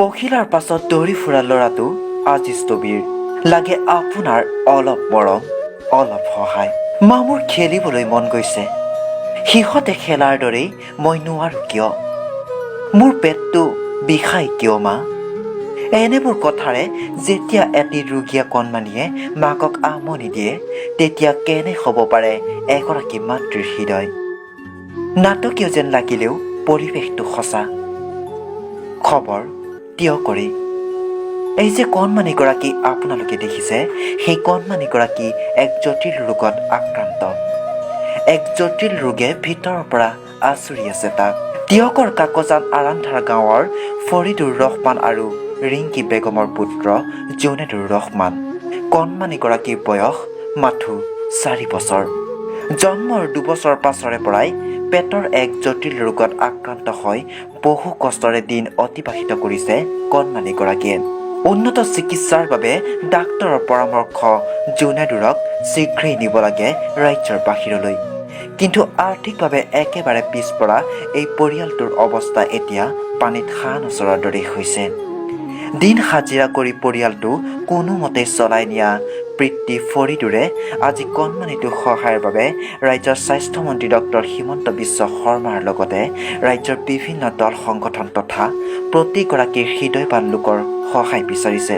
পখিলাৰ পাছত দৌৰি ফুৰা ল'ৰাটো আজি স্থবিৰ লাগে আপোনাৰ অলপ মৰম অলপ সহায় মোৰ খেলিবলৈ মন গৈছে সিহঁতে খেলাৰ দৰেই মই নোৱাৰো কিয় মোৰ পেটটো বিষাই কিয় মা এনেবোৰ কথাৰে যেতিয়া এটি ৰোগীয়া কণমানিয়ে মাকক আমনি দিয়ে তেতিয়া কেনে হ'ব পাৰে এগৰাকী মাতৃৰ হৃদয় নাটকীয় যেন লাগিলেও পৰিৱেশটো সঁচা খবৰ তিয় কৰি এই যে কণমানিগৰাকী আপোনালোকে দেখিছে সেই কণমানিগৰাকী এক জটিল ৰোগত আক্ৰান্ত এক জটিল ৰোগে ভিতৰৰ পৰা আচৰি আছে তাক তিয়কৰ কাকজান আৰান্ধাৰ গাঁৱৰ ফৰিদুৰ ৰহমান আৰু ৰিংকি বেগমৰ পুত্ৰ জুনেদুৰ ৰহমান কণমানিগৰাকীৰ বয়স মাথো 4 বছৰ জন্মৰ 2 বছৰ পাছৰে পৰাই পেটৰ এক জটিল ৰোগত আক্ৰান্ত হৈ বহু কষ্টৰে দিন অতিবাহিত কৰিছে কণমানিগৰাকীয়ে উন্নত চিকিৎসাৰ বাবে ডাক্তৰৰ পৰামৰ্শ জুনেদুৰক শীঘ্ৰেই নিব লাগে ৰাজ্যৰ বাহিৰলৈ কিন্তু আৰ্থিকভাৱে একেবাৰে পিছপৰা এই পৰিয়ালটোৰ অৱস্থা এতিয়া পানীত হাঁহ নচৰাৰ দৰে হৈছে দিন হাজিৰা কৰি পৰিয়ালটো কোনোমতে চলাই নিয়া প্ৰীতি ফৰিদুৰে আজি কণমানিটোৰ সহায়ৰ বাবে ৰাজ্যৰ স্বাস্থ্যমন্ত্ৰী ডক্টৰ হিমন্ত বিশ্ব শৰ্মাৰ লগতে ৰাজ্যৰ বিভিন্ন দল সংগঠন তথা প্ৰতিগৰাকী হৃদয়বান লোকৰ সহায় বিচাৰিছে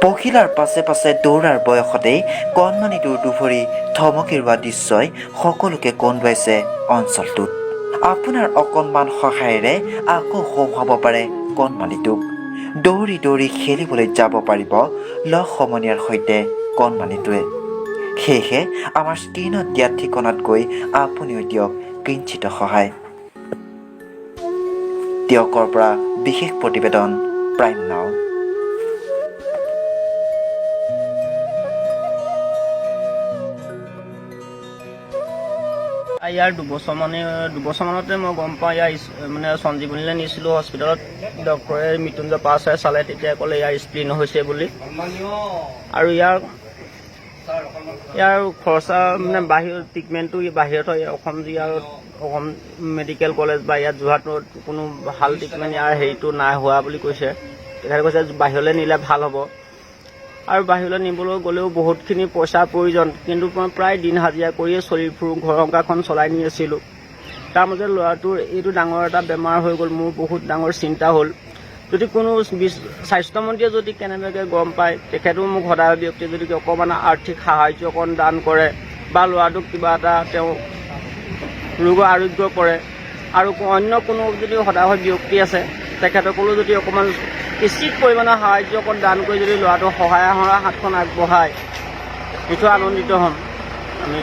পখিলাৰ পাছে পাছে দৌৰাৰ বয়সতেই কণমানিটোৰ দুভৰি থমকি ৰোৱা দৃশ্যই সকলোকে কন্দুৱাইছে অঞ্চলটোত আপোনাৰ অকণমান সহায়েৰে আকৌ হহুৱাব পাৰে কণমানিটোক দৌৰি দৌৰি খেলিবলৈ যাব পাৰিব লগ সমনীয়াৰ সৈতে কণমানিটোৱে সেয়েহে আমাৰ স্ক্ৰীণত দিয়া ঠিকনাত গৈ আপুনিও দিয়ক কিঞ্চিত সহায় তিয়কৰ পৰা বিশেষ প্ৰতিবেদন প্ৰাইম নাও ইয়াৰ দুবছৰমানতে মই গম পাওঁ ইয়াৰ মানে সঞ্জীৱনীলৈ নিছিলোঁ হস্পিটেলত ডক্টৰে মৃত্যুঞ্জয় পাছাৰে চালে তেতিয়া ক'লে ইয়াৰ স্প্লিন হৈছে বুলি আৰু ইয়াৰ খৰচা মানে বাহিৰৰ ট্ৰিটমেণ্টটো বাহিৰত হয় অসম মেডিকেল কলেজ বা ইয়াত যোৰহাটত কোনো ভাল ট্ৰিটমেণ্ট ইয়াৰ হেৰিটো নাই হোৱা বুলি কৈছে তেখেতে কৈছে বাহিৰলৈ নিলে ভাল হ'ব আৰু বাহিৰলৈ নিবলৈ গ'লেও বহুতখিনি পইচাৰ প্ৰয়োজন কিন্তু মই প্ৰায় দিন হাজিৰা কৰিয়ে চলি ফুৰোঁ ঘৰ সংসাৰখন চলাই নি আছিলোঁ তাৰ মাজতে ল'ৰাটোৰ এইটো ডাঙৰ এটা বেমাৰ হৈ গ'ল মোৰ বহুত ডাঙৰ চিন্তা হ'ল যদি কোনো স্বাস্থ্যমন্ত্ৰীয়ে যদি কেনেবাকৈ গম পায় তেখেতেও মোক সদায় ব্যক্তি যদি অকণমান আৰ্থিক সাহাৰ্য অকণ দান কৰে বা ল'ৰাটোক কিবা এটা তেওঁ ৰোগৰ আৰোগ্য কৰে আৰু অন্য কোনো যদি সদায় ব্যক্তি আছে তেখেতসকলেও যদি অকণমান উচিত পৰিমাণৰ সাহাৰ্য অকণ দান কৰি যদি ল'ৰাটোৰ সহায় হাতখন আগবঢ়ায় নিশ্চয় আনন্দিত হ'ম আমি